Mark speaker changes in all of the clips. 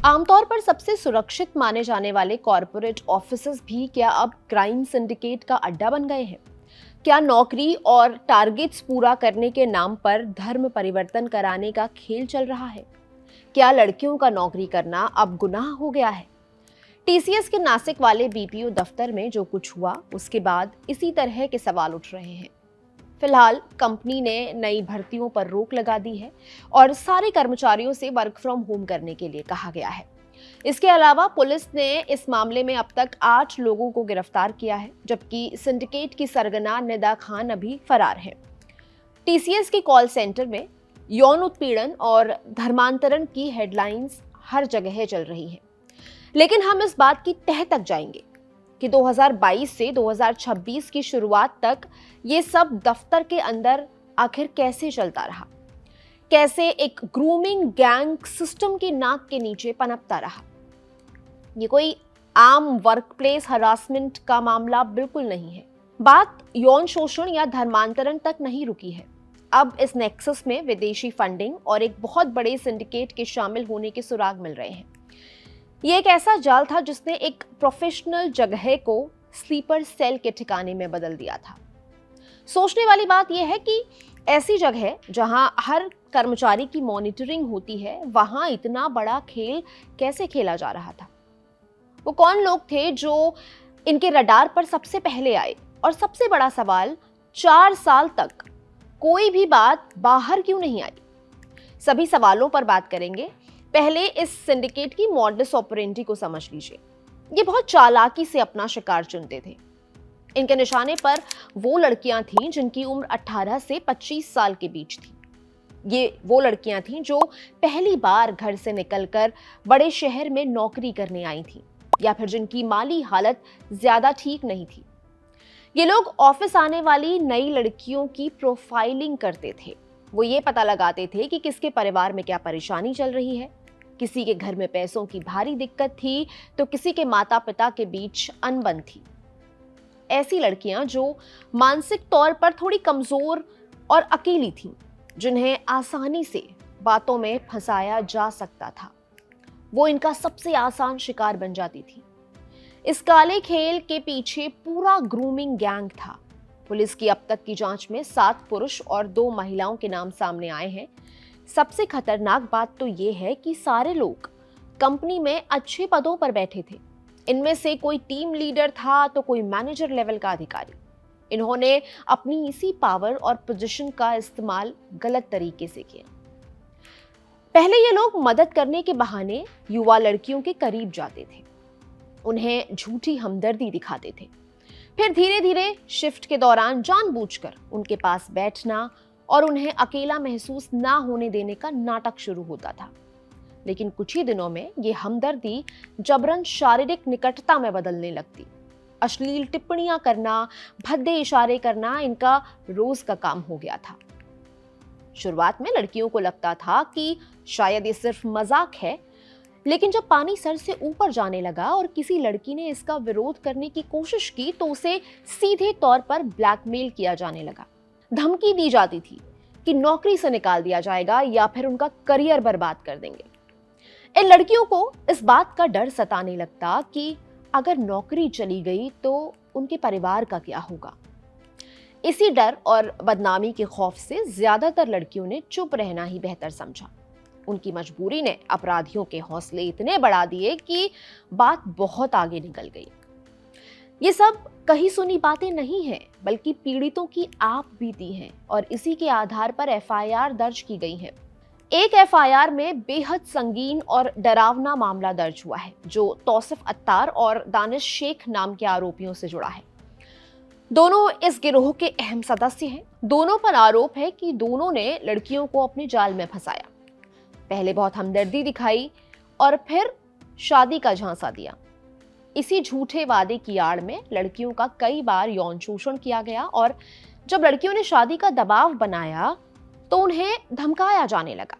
Speaker 1: आमतौर पर सबसे सुरक्षित माने जाने वाले कॉरपोरेट ऑफिसेज भी क्या अब क्राइम सिंडिकेट का अड्डा बन गए हैं? क्या नौकरी और टारगेट्स पूरा करने के नाम पर धर्म परिवर्तन कराने का खेल चल रहा है? क्या लड़कियों का नौकरी करना अब गुनाह हो गया है? टीसीएस के नासिक वाले बीपीओ दफ्तर में जो कुछ हुआ उसके बाद इसी तरह के सवाल उठ रहे हैं। फिलहाल कंपनी ने नई भर्तियों पर रोक लगा दी है और सारे कर्मचारियों से वर्क फ्रॉम होम करने के लिए कहा गया है। इसके अलावा पुलिस ने इस मामले में अब तक 8 लोगों को गिरफ्तार किया है, जबकि सिंडिकेट की सरगना निदा खान अभी फरार है। टीसीएस के कॉल सेंटर में यौन उत्पीड़न और धर्मांतरण की हेडलाइंस हर जगह चल रही हैं। लेकिन हम इस बात की तह तक जाएंगे कि 2022 से 2026 की शुरुआत तक ये सब दफ्तर के अंदर आखिर कैसे चलता रहा, कैसे एक ग्रूमिंग गैंग सिस्टम की नाक के नीचे पनपता रहा। ये कोई आम वर्कप्लेस हरासमेंट का मामला बिल्कुल नहीं है। बात यौन शोषण या धर्मांतरण तक नहीं रुकी है। अब इस नेक्सस में विदेशी फंडिंग और एक बहुत बड़े सिंडिकेट के शामिल होने के सुराग मिल रहे हैं। ये एक ऐसा जाल था जिसने एक प्रोफेशनल जगह को स्लीपर सेल के ठिकाने में बदल दिया था। सोचने वाली बात यह है कि ऐसी जगह जहां हर कर्मचारी की मॉनिटरिंग होती है, वहां इतना बड़ा खेल कैसे खेला जा रहा था? वो कौन लोग थे जो इनके रडार पर सबसे पहले आए? और सबसे बड़ा सवाल, 4 साल तक कोई भी बात बाहर क्यों नहीं आई? सभी सवालों पर बात करेंगे। पहले इस सिंडिकेट की मॉडस ऑपरेंडी को समझ लीजिए। ये बहुत चालाकी से अपना शिकार चुनते थे। इनके निशाने पर वो लड़कियां थीं जिनकी उम्र 18 से 25 साल के बीच थी। ये वो लड़कियां थीं जो पहली बार घर से निकलकर बड़े शहर में नौकरी करने आई थीं, या फिर जिनकी माली हालत ज्यादा ठीक नहीं थी। ये लोग ऑफिस आने वाली नई लड़कियों की प्रोफाइलिंग करते थे। वो ये पता लगाते थे कि किसके परिवार में क्या परेशानी चल रही है। किसी के घर में पैसों की भारी दिक्कत थी तो किसी के माता पिता के बीच अनबन थी। ऐसी लड़कियां जो मानसिक तौर पर थोड़ी कमजोर और अकेली थीं, जिन्हें आसानी से बातों में फंसाया जा सकता था, वो इनका सबसे आसान शिकार बन जाती थी। इस काले खेल के पीछे पूरा ग्रूमिंग गैंग था। पुलिस की अब तक की जांच में 7 पुरुष और 2 महिलाओं के नाम सामने आए हैं। सबसे खतरनाक बात तो ये है कि सारे लोग कंपनी में अच्छे पदों पर बैठे थे। इनमें से कोई टीम लीडर था तो कोई मैनेजर लेवल का अधिकारी। इन्होंने अपनी इसी पावर और पोजीशन का इस्तेमाल गलत तरीके से किया। पहले ये लोग मदद करने के बहाने युवा लड़कियों के करीब जाते थे, उन्हें झूठी हमदर्दी दिखाते थे। फिर धीरे धीरे शिफ्ट के दौरान जानबूझकर उनके पास बैठना और उन्हें अकेला महसूस ना होने देने का नाटक शुरू होता था। लेकिन कुछ ही दिनों में ये हमदर्दी जबरन शारीरिक निकटता में बदलने लगती। अश्लील टिप्पणियां करना, भद्दे इशारे करना इनका रोज का काम हो गया था। शुरुआत में लड़कियों को लगता था कि शायद ये सिर्फ मजाक है, लेकिन जब पानी सर से ऊपर जाने लगा और किसी लड़की ने इसका विरोध करने की कोशिश की तो उसे सीधे तौर पर ब्लैकमेल किया जाने लगा। धमकी दी जाती थी कि नौकरी से निकाल दिया जाएगा या फिर उनका करियर बर्बाद कर देंगे। इन लड़कियों को इस बात का डर सताने लगता कि अगर नौकरी चली गई तो उनके परिवार का क्या होगा। इसी डर और बदनामी के खौफ से ज्यादातर लड़कियों ने चुप रहना ही बेहतर समझा। उनकी मजबूरी ने अपराधियों के हौसले इतने बढ़ा दिए कि बात बहुत आगे निकल गई। ये सब कही सुनी बातें नहीं हैं, बल्कि पीड़ितों की आप बीती हैं और इसी के आधार पर एफआईआर दर्ज की गई है। एक एफआईआर में बेहद संगीन और डरावना मामला दर्ज हुआ है जो तौसिफ अत्तार और दानिश शेख नाम के आरोपियों से जुड़ा है। दोनों इस गिरोह के अहम सदस्य हैं। दोनों पर आरोप है कि दोनों ने लड़कियों को अपने जाल में फंसाया। पहले बहुत हमदर्दी दिखाई और फिर शादी का झांसा दिया। इसी झूठे वादे की आड़ में लड़कियों का कई बार यौन शोषण किया गया और जब लड़कियों ने शादी का दबाव बनाया तो उन्हें धमकाया जाने लगा।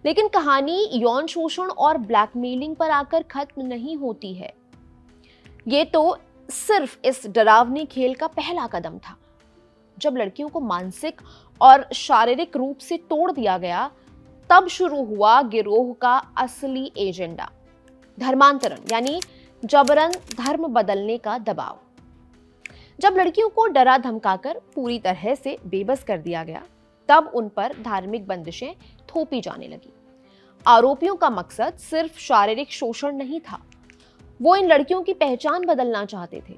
Speaker 1: लेकिन कहानी यौन शोषण और ब्लैकमेलिंग पर आकर खत्म नहीं होती है। ये तो सिर्फ इस डरावने खेल का पहला कदम था। जब लड़कियों को मानसिक और शारीरिक रूप से तोड़ दिया गया तब शुरू हुआ गिरोह का असली एजेंडा, धर्मांतरण यानी जबरन धर्म बदलने का दबाव। जब लड़कियों को डरा धमकाकर पूरी तरह से बेबस कर दिया गया, तब उन पर धार्मिक बंदिशें थोपी जाने लगी। आरोपियों का मकसद सिर्फ शारीरिक शोषण नहीं था, वो इन लड़कियों की पहचान बदलना चाहते थे।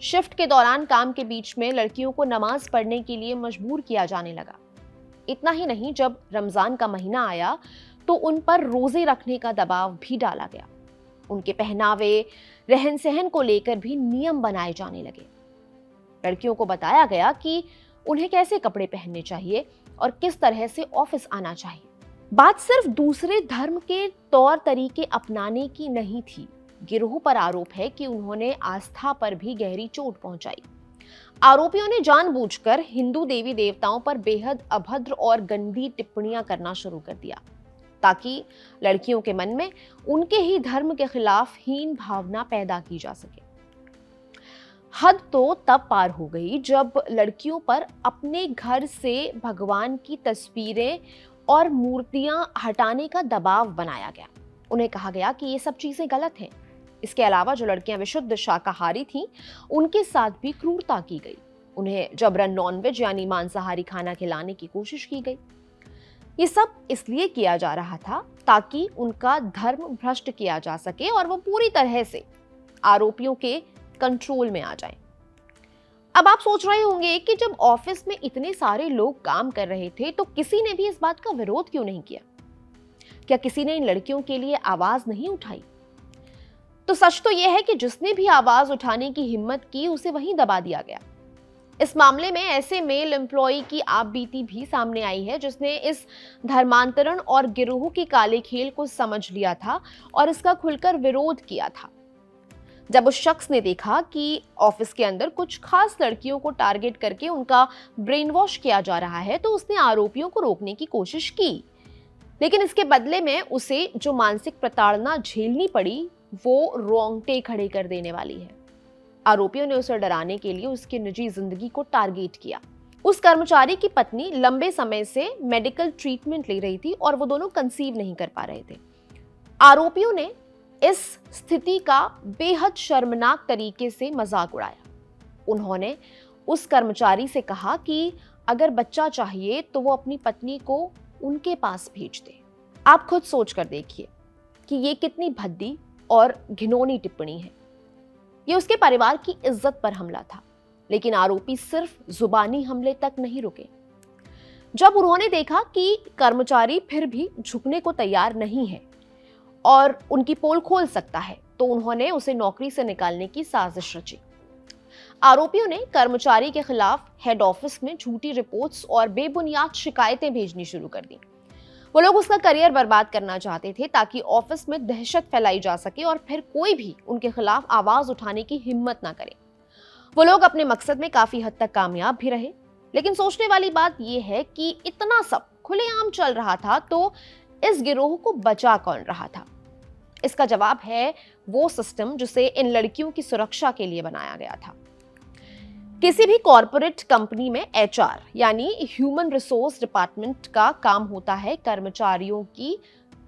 Speaker 1: शिफ्ट के दौरान काम के बीच में लड़कियों को नमाज पढ़ने के लिए मजबूर किया जाने लगा। इतना ही नहीं, जब रमजान का महीना आया तो उन पर रोजे रखने का दबाव भी डाला गया। उनके पहनावे, रहन सहन को लेकर भी नियम बनाए जाने लगे। लड़कियों को बताया गया कि उन्हें कैसे कपड़े पहनने चाहिए और किस तरह से ऑफिस आना चाहिए। बात सिर्फ दूसरे धर्म के तौर तरीके अपनाने की नहीं थी। गिरोह पर आरोप है कि उन्होंने आस्था पर भी गहरी चोट पहुंचाई। आरोपियों ने जानबूझकर हिंदू देवी देवताओं पर बेहद अभद्र और गंदी टिप्पणियां करना शुरू कर दिया, ताकि लड़कियों के मन में उनके ही धर्म के खिलाफ हीन भावना पैदा की जा सके। हद तो तब पार हो गई जब लड़कियों पर अपने घर से भगवान की तस्वीरें और मूर्तियां हटाने का दबाव बनाया गया। उन्हें कहा गया कि ये सब चीजें गलत हैं। इसके अलावा जो लड़कियां विशुद्ध शाकाहारी थीं, उनके साथ भी क्रूरता की गई। उन्हें जबरन नॉनवेज यानी मांसाहारी खाना खिलाने की कोशिश की गई। ये सब इसलिए किया जा रहा था ताकि उनका धर्म भ्रष्ट किया जा सके और वो पूरी तरह से आरोपियों के कंट्रोल में आ जाएं। अब आप सोच रहे होंगे कि जब ऑफिस में इतने सारे लोग काम कर रहे थे तो किसी ने भी इस बात का विरोध क्यों नहीं किया? क्या किसी ने इन लड़कियों के लिए आवाज नहीं उठाई? तो सच तो यह है कि जिसने भी आवाज उठाने की हिम्मत की, उसे वहीं दबा दिया गया। इस मामले में ऐसे मेल एम्प्लॉय की आपबीती भी सामने आई है जिसने इस धर्मांतरण और गिरोह के काले खेल को समझ लिया था और इसका खुलकर विरोध किया था। जब उस शख्स ने देखा कि ऑफिस के अंदर कुछ खास लड़कियों को टारगेट करके उनका ब्रेन वॉश किया जा रहा है, तो उसने आरोपियों को रोकने की कोशिश की। लेकिन इसके बदले में उसे जो मानसिक प्रताड़ना झेलनी पड़ी, वो रोंगटे खड़े कर देने वाली है। आरोपियों ने उसे डराने के लिए उसकी निजी जिंदगी को टारगेट किया। उस कर्मचारी की पत्नी लंबे समय से मेडिकल ट्रीटमेंट ले रही थी और वो दोनों कंसीव नहीं कर पा रहे थे। आरोपियों ने इस स्थिति का बेहद शर्मनाक तरीके से मजाक उड़ाया। उन्होंने उस कर्मचारी से कहा कि अगर बच्चा चाहिए तो वो अपनी पत्नी को उनके पास भेज दे। आप खुद सोच कर देखिए कि ये कितनी भद्दी और घिनौनी टिप्पणी है। ये उसके परिवार की इज्जत पर हमला था। लेकिन आरोपी सिर्फ जुबानी हमले तक नहीं रुके। जब उन्होंने देखा कि कर्मचारी फिर भी झुकने को तैयार नहीं है और उनकी पोल खोल सकता है, तो उन्होंने उसे नौकरी से निकालने की साजिश रची। आरोपियों ने कर्मचारी के खिलाफ हेड ऑफिस में झूठी रिपोर्ट्स और बेबुनियाद शिकायतें भेजनी शुरू कर दी। वो लोग उसका करियर बर्बाद करना चाहते थे ताकि ऑफिस में दहशत फैलाई जा सके और फिर कोई भी उनके खिलाफ आवाज उठाने की हिम्मत ना करे। वो लोग अपने मकसद में काफी हद तक कामयाब भी रहे। लेकिन सोचने वाली बात यह है कि इतना सब खुलेआम चल रहा था तो इस गिरोह को बचा कौन रहा था? इसका जवाब है वो सिस्टम जिसे इन लड़कियों की सुरक्षा के लिए बनाया गया था। किसी भी कॉरपोरेट कंपनी में एचआर यानी ह्यूमन रिसोर्स डिपार्टमेंट का काम होता है कर्मचारियों की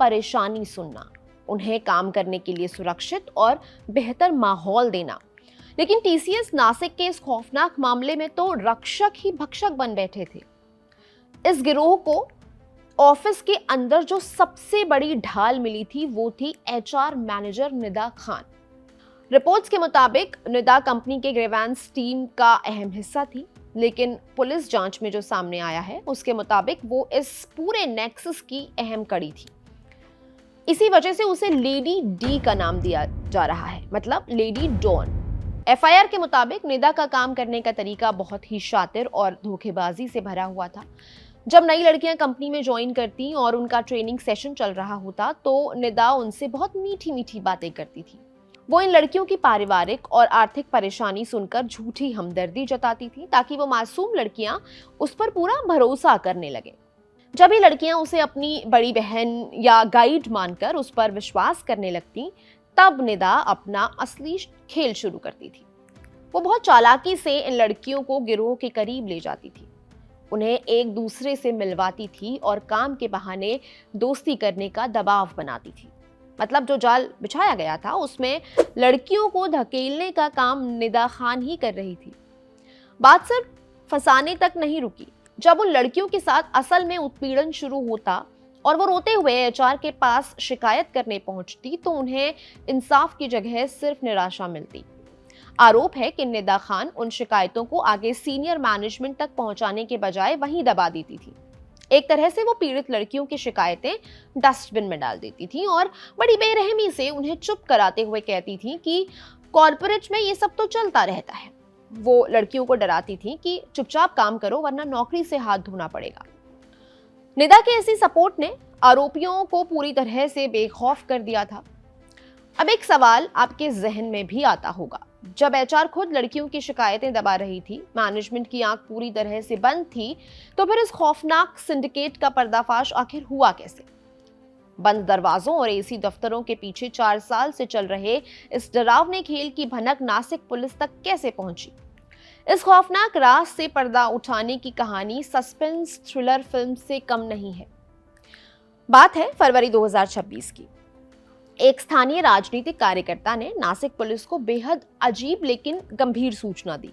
Speaker 1: परेशानी सुनना, उन्हें काम करने के लिए सुरक्षित और बेहतर माहौल देना। लेकिन टीसीएस नासिक के इस खौफनाक मामले में तो रक्षक ही भक्षक बन बैठे थे। इस गिरोह को ऑफिस के अंदर जो सबसे बड़ी ढाल मिली थी वो थी HR manager Nida Khan. Reports के मुताबिक निदा कंपनी के ग्रीवेंस टीम का अहम हिस्सा थी, लेकिन पुलिस जांच में जो सामने आया है उसके मुताबिक वो इस पूरे नेक्सस की अहम कड़ी थी। इसी वजह से उसे लेडी डी का नाम दिया जा रहा है, मतलब लेडी डॉन। एफआईआर के मुताबिक निदा का काम करने का तरीका बहुत ही शातिर और धोखेबाजी से भरा हुआ था। जब नई लड़कियां कंपनी में ज्वाइन करती और उनका ट्रेनिंग सेशन चल रहा होता तो निदा उनसे बहुत मीठी मीठी बातें करती थी। वो इन लड़कियों की पारिवारिक और आर्थिक परेशानी सुनकर झूठी हमदर्दी जताती थी ताकि वो मासूम लड़कियां उस पर पूरा भरोसा करने लगे। जब ये लड़कियां उसे अपनी बड़ी बहन या गाइड मानकर उस पर विश्वास करने लगती, तब निदा अपना असली खेल शुरू करती थी। वो बहुत चालाकी से इन लड़कियों को गिरोह के करीब ले जाती थी। उन्हें एक दूसरे से मिलवाती थी और काम के बहाने दोस्ती करने का दबाव बनाती थी। मतलब जो जाल बिछाया गया था उसमें लड़कियों को धकेलने का काम निदा खान ही कर रही थी। बात सिर्फ फंसाने तक नहीं रुकी। जब उन लड़कियों के साथ असल में उत्पीड़न शुरू होता और वो रोते हुए एचआर के पास शिकायत करने पहुंचती तो उन्हें इंसाफ की जगह सिर्फ निराशा मिलती। आरोप है कि निदा खान उन शिकायतों को आगे सीनियर मैनेजमेंट तक पहुंचाने के बजाय वहीं दबा देती थी। एक तरह से वो पीड़ित लड़कियों की शिकायतें डस्टबिन में डाल देती थी और बड़ी बेरहमी से उन्हें चुप कराते हुए कहती थी कि कॉर्पोरेट में ये सब तो चलता रहता है। वो लड़कियों को डराती थी कि चुपचाप काम करो वरना नौकरी से हाथ धोना पड़ेगा। निदा की ऐसी सपोर्ट ने आरोपियों को पूरी तरह से बेखौफ कर दिया था। अब एक सवाल आपके जहन में भी आता होगा, जब एचआर खुद लड़कियों की शिकायतें दबा रही थी, मैनेजमेंट की आंख पूरी तरह से बंद थी, तो फिर इस खौफनाक सिंडिकेट का पर्दाफाश आखिर हुआ कैसे? बंद दरवाजों और एसी दफ्तरों के पीछे 4 साल से चल रहे इस डरावने खेल की भनक नासिक पुलिस तक कैसे पहुंची? इस खौफनाक राज से पर्दा उठाने की कहानी सस्पेंस थ्रिलर फिल्म से कम नहीं है। बात है फरवरी 2026 की। एक स्थानीय राजनीतिक कार्यकर्ता ने नासिक पुलिस को बेहद अजीब लेकिन गंभीर सूचना दी।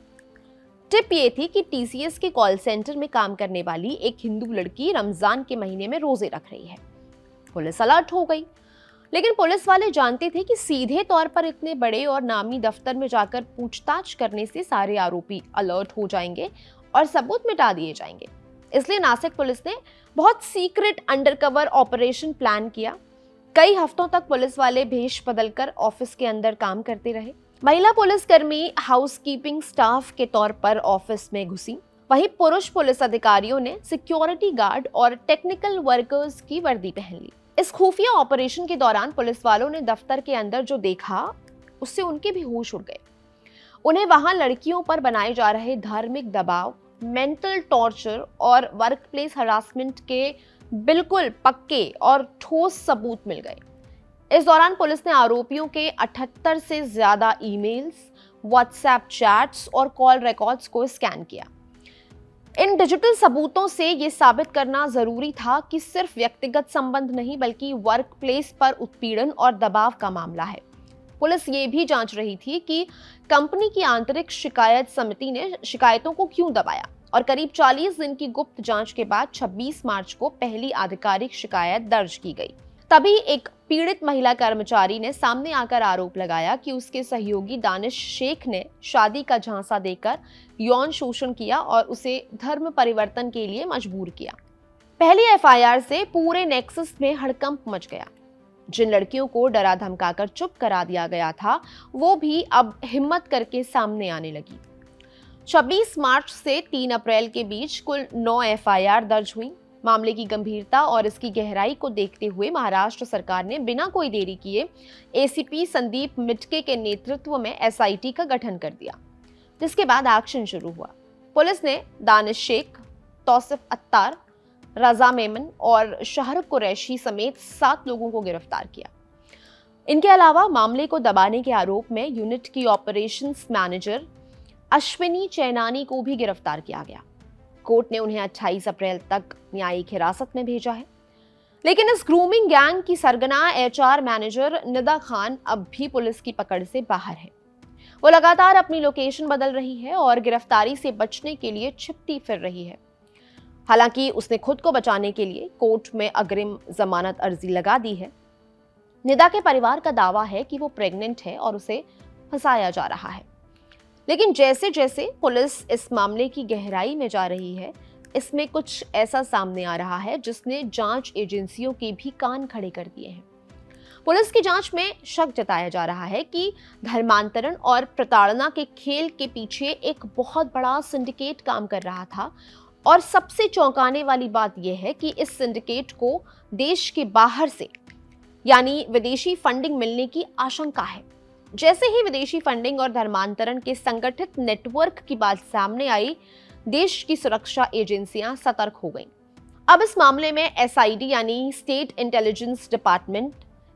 Speaker 1: टिप ये थी कि टीसीएस के कॉल सेंटर में काम करने वाली एक हिंदू लड़की रमजान के महीने में रोजे रख रही है। पुलिस अलर्ट हो गई, लेकिन पुलिस वाले जानते थे कि सीधे तौर पर इतने बड़े और नामी दफ्तर में जाकर पूछताछ करने से सारे आरोपी अलर्ट हो जाएंगे और सबूत मिटा दिए जाएंगे। इसलिए नासिक पुलिस ने बहुत सीक्रेट अंडरकवर ऑपरेशन प्लान किया। कई हफ्तों तक पुलिस वाले भेष बदलकर ऑफिस के अंदर काम करते रहे। महिला पुलिसकर्मी हाउसकीपिंग स्टाफ के तौर पर ऑफिस में घुसी, वहीं पुरुष पुलिस अधिकारियों ने सिक्योरिटी गार्ड और टेक्निकल वर्कर्स की वर्दी पहन ली। इस खुफिया ऑपरेशन के दौरान पुलिस वालों ने दफ्तर के अंदर जो देखा उससे उनके भी होश उड़ गए। उन्हें वहां लड़कियों पर बनाए जा रहे धार्मिक दबाव, मेंटल टॉर्चर और वर्कप्लेस हरासमेंट के बिल्कुल पक्के और ठोस सबूत मिल गए। इस दौरान पुलिस ने आरोपियों के 78 से ज्यादा ईमेल्स, व्हाट्सएप चैट्स और कॉल रिकॉर्ड्स को स्कैन किया। इन डिजिटल सबूतों से ये साबित करना जरूरी था कि सिर्फ व्यक्तिगत संबंध नहीं बल्कि वर्क प्लेस पर उत्पीड़न और दबाव का मामला है। पुलिस ये भी जांच रही थी कि कंपनी की आंतरिक शिकायत समिति ने शिकायतों को क्यों दबाया और करीब 40 दिन की गुप्त जांच के बाद 26 मार्च को पहली आधिकारिक शिकायत दर्ज की गई। तभी एक पीड़ित महिला कर्मचारी ने सामने आकर आरोप लगाया कि उसके सहयोगी दानिश शेख ने शादी का झांसा देकर यौन शोषण किया और उसे धर्म परिवर्तन के लिए मजबूर किया। पहली एफआईआर से पूरे नेक्सस में हड़कंप मच गया। जिन लड़कियों को डरा धमकाकर चुप करा दिया गया था वो भी अब हिम्मत करके सामने आने लगी। 26 मार्च से 3 अप्रैल के बीच कुल 9 एफआईआर दर्ज हुई। मामले की गंभीरता और इसकी गहराई को देखते हुए महाराष्ट्र सरकार ने बिना कोई देरी किए एसीपी संदीप मिटके के नेतृत्व में एसआईटी का गठन कर दिया, जिसके बाद एक्शन शुरू हुआ। पुलिस ने दानिश शेख, तौसिफ अत्तार, रजा मेमन और शाहरुख कुरैशी समेत 7 लोगों को गिरफ्तार किया। इनके अलावा मामले को दबाने के आरोप में यूनिट की ऑपरेशंस मैनेजर अश्विनी चैनानी को भी गिरफ्तार किया गया। कोर्ट ने उन्हें 28 अप्रैल तक न्यायिक हिरासत में भेजा है। लेकिन इस ग्रूमिंग गैंग की सरगना एचआर मैनेजर निदा खान अब भी पुलिस की पकड़ से बाहर है। वो लगातार अपनी लोकेशन बदल रही है और गिरफ्तारी से बचने के लिए छिपती फिर रही है। हालांकि उसने खुद को बचाने के लिए कोर्ट में अग्रिम जमानत अर्जी लगा दी है। निदा के परिवार का दावा है कि वो प्रेग्नेंट है और उसे फंसाया जा रहा है। लेकिन जैसे जैसे पुलिस इस मामले की गहराई में जा रही है, इसमें कुछ ऐसा सामने आ रहा है जिसने जांच एजेंसियों के भी कान खड़े कर दिए हैं। पुलिस की जांच में शक जताया जा रहा है कि धर्मांतरण और प्रताड़ना के खेल के पीछे एक बहुत बड़ा सिंडिकेट काम कर रहा था। और सबसे चौंकाने वाली बात यह है कि इस सिंडिकेट को देश के बाहर से यानी विदेशी फंडिंग मिलने की आशंका है। जैसे ही विदेशी फंडिंग और धर्मांतरण के संगठित नेटवर्क की बात सामने आई, देश की सुरक्षा एजेंसियां सतर्क हो गईं। अब इस मामले में एसआईडी यानी स्टेट इंटेलिजेंस डिपार्टमेंट,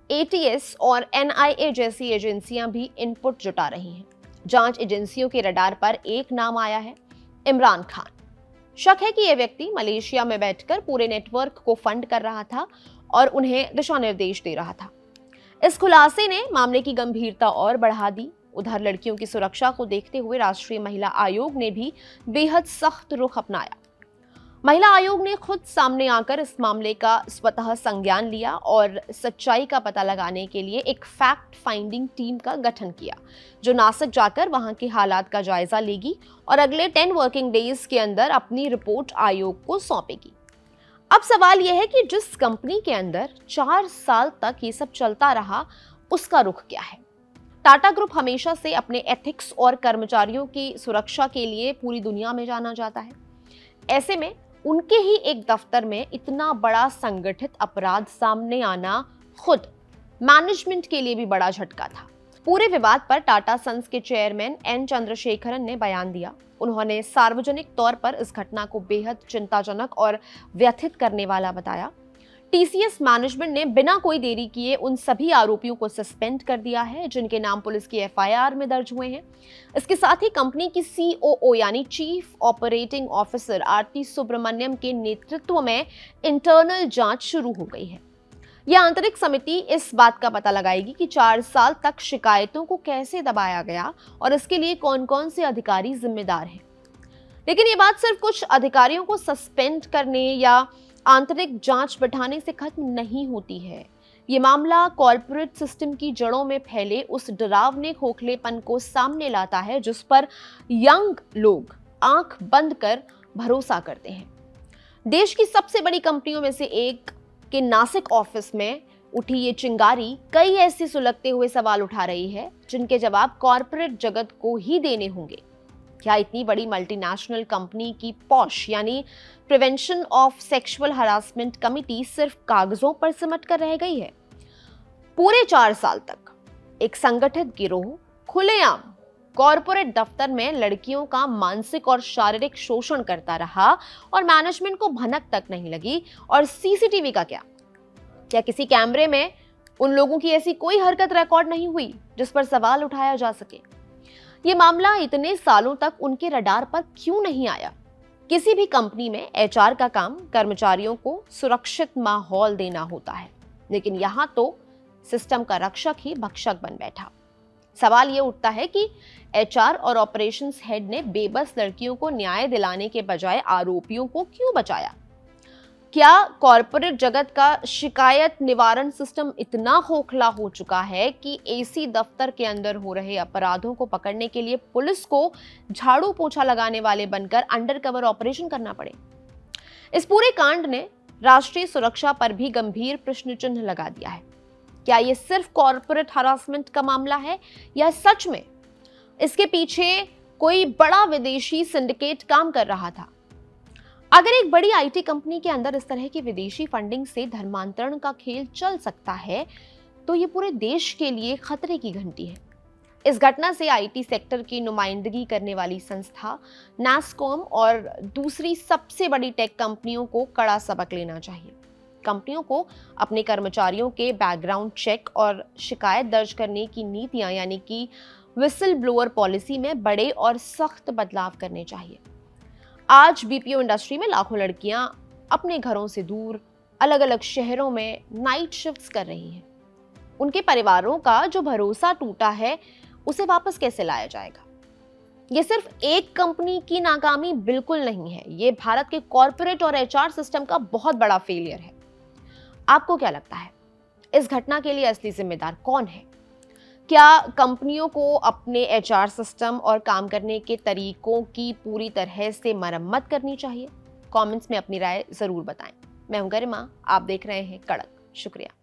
Speaker 1: एटीएस और एनआईए जैसी एजेंसियां भी इनपुट जुटा रही हैं। जांच एजेंसियों के रडार पर एक नाम आया है, इमरान खान। शक है कि यह व्यक्ति मलेशिया में बैठकर पूरे नेटवर्क को फंड कर रहा था और उन्हें दिशा निर्देश दे रहा था। इस खुलासे ने मामले की गंभीरता और बढ़ा दी। उधर लड़कियों की सुरक्षा को देखते हुए राष्ट्रीय महिला आयोग ने भी बेहद सख्त रुख अपनाया। महिला आयोग ने खुद सामने आकर इस मामले का स्वतः संज्ञान लिया और सच्चाई का पता लगाने के लिए एक फैक्ट फाइंडिंग टीम का गठन किया, जो नासिक जाकर वहां के हालात का जायजा लेगी और अगले 10 वर्किंग डेज के अंदर अपनी रिपोर्ट आयोग को सौंपेगी। अब सवाल यह है कि जिस कंपनी के अंदर 4 साल तक ये सब चलता रहा, उसका रुख क्या है? टाटा ग्रुप हमेशा से अपने एथिक्स और कर्मचारियों की सुरक्षा के लिए पूरी दुनिया में जाना जाता है। ऐसे में उनके ही एक दफ्तर में इतना बड़ा संगठित अपराध सामने आना खुद मैनेजमेंट के लिए भी बड़ा झटका था। पूरे विवाद पर टाटा सन्स के चेयरमैन एन चंद्रशेखरन ने बयान दिया। उन्होंने सार्वजनिक तौर पर इस घटना को बेहद चिंताजनक और व्यथित करने वाला बताया। टीसीएस मैनेजमेंट ने बिना कोई देरी किए उन सभी आरोपियों को सस्पेंड कर दिया है जिनके नाम पुलिस की एफआईआर में दर्ज हुए हैं। इसके साथ ही कंपनी की सीओओ यानी चीफ ऑपरेटिंग ऑफिसर आरती सुब्रमण्यम के नेतृत्व में इंटरनल जांच शुरू हो गई है। यह आंतरिक समिति इस बात का पता लगाएगी कि 4 साल तक शिकायतों को कैसे दबाया गया और इसके लिए कौन कौन से अधिकारी जिम्मेदार हैं। लेकिन ये बात सिर्फ कुछ अधिकारियों को सस्पेंड करने या आंतरिक जांच बैठाने से खत्म नहीं होती है। ये मामला कॉर्पोरेट सिस्टम की जड़ों में फैले उस डरावने खोखलेपन को सामने लाता है जिस पर यंग लोग आंख बंद कर भरोसा करते हैं। देश की सबसे बड़ी कंपनियों में से एक के नासिक ऑफिस में उठी ये चिंगारी कई ऐसे सुलगते हुए सवाल उठा रही है जिनके जवाब कॉर्पोरेट जगत को ही देने होंगे। क्या इतनी बड़ी मल्टीनेशनल कंपनी की पॉश यानी prevention of sexual harassment committee सिर्फ कागजों पर सिमट कर रह गई है? पूरे 4 साल तक एक संगठित गिरोह खुलेआम कॉर्पोरेट दफ्तर में लड़कियों का मानसिक और शारीरिक शोषण करता रहा और मैनेजमेंट को भनक तक नहीं लगी। और सीसीटीवी का क्या किसी कैमरे में उन लोगों की ऐसी कोई हरकत रिकॉर्ड नहीं हुई जिस पर सवाल उठाया जा सके? ये मामला इतने सालों तक उनके रडार पर क्यों नहीं आया? किसी भी कंपनी में एचआर का काम कर्मचारियों को सुरक्षित माहौल देना होता है, लेकिन यहां तो सिस्टम का रक्षक ही भक्षक बन बैठा। सवाल ये उठता है कि एचआर और ऑपरेशंस हेड ने बेबस लड़कियों को न्याय दिलाने के बजाय आरोपियों को क्यों बचाया? क्या कॉर्पोरेट जगत का शिकायत निवारण सिस्टम इतना खोखला हो चुका है कि एसी दफ्तर के अंदर हो रहे अपराधों को पकड़ने के लिए पुलिस को झाड़ू पोछा लगाने वाले बनकर अंडरकवर ऑपरेशन करना पड़े? इस पूरे कांड ने राष्ट्रीय सुरक्षा पर भी गंभीर प्रश्न चिन्ह लगा दिया है। क्या ये सिर्फ कॉर्पोरेट हरासमेंट का मामला है या सच में इसके पीछे कोई बड़ा विदेशी सिंडिकेट काम कर रहा था? अगर एक बड़ी आईटी कंपनी के अंदर इस तरह की विदेशी फंडिंग से धर्मांतरण का खेल चल सकता है तो ये पूरे देश के लिए खतरे की घंटी है। इस घटना से आईटी सेक्टर की नुमाइंदगी करने वाली संस्था नैस्कॉम और दूसरी सबसे बड़ी टेक कंपनियों को कड़ा सबक लेना चाहिए। कंपनियों को अपने कर्मचारियों के बैकग्राउंड चेक और शिकायत दर्ज करने की नीतियां यानी कि विसल ब्लोअर पॉलिसी में बड़े और सख्त बदलाव करने चाहिए। आज बीपीओ इंडस्ट्री में लाखों लड़कियां अपने घरों से दूर अलग अलग शहरों में नाइट शिफ्ट्स कर रही हैं। उनके परिवारों का जो भरोसा टूटा है उसे वापस कैसे लाया जाएगा? ये सिर्फ एक कंपनी की नाकामी बिल्कुल नहीं है, ये भारत के कॉर्पोरेट और एचआर सिस्टम का बहुत बड़ा फेलियर है। आपको क्या लगता है, इस घटना के लिए असली जिम्मेदार कौन है? क्या कंपनियों को अपने एचआर सिस्टम और काम करने के तरीकों की पूरी तरह से मरम्मत करनी चाहिए? कमेंट्स में अपनी राय जरूर बताएं। मैं हूं गरिमा, आप देख रहे हैं कड़क। शुक्रिया।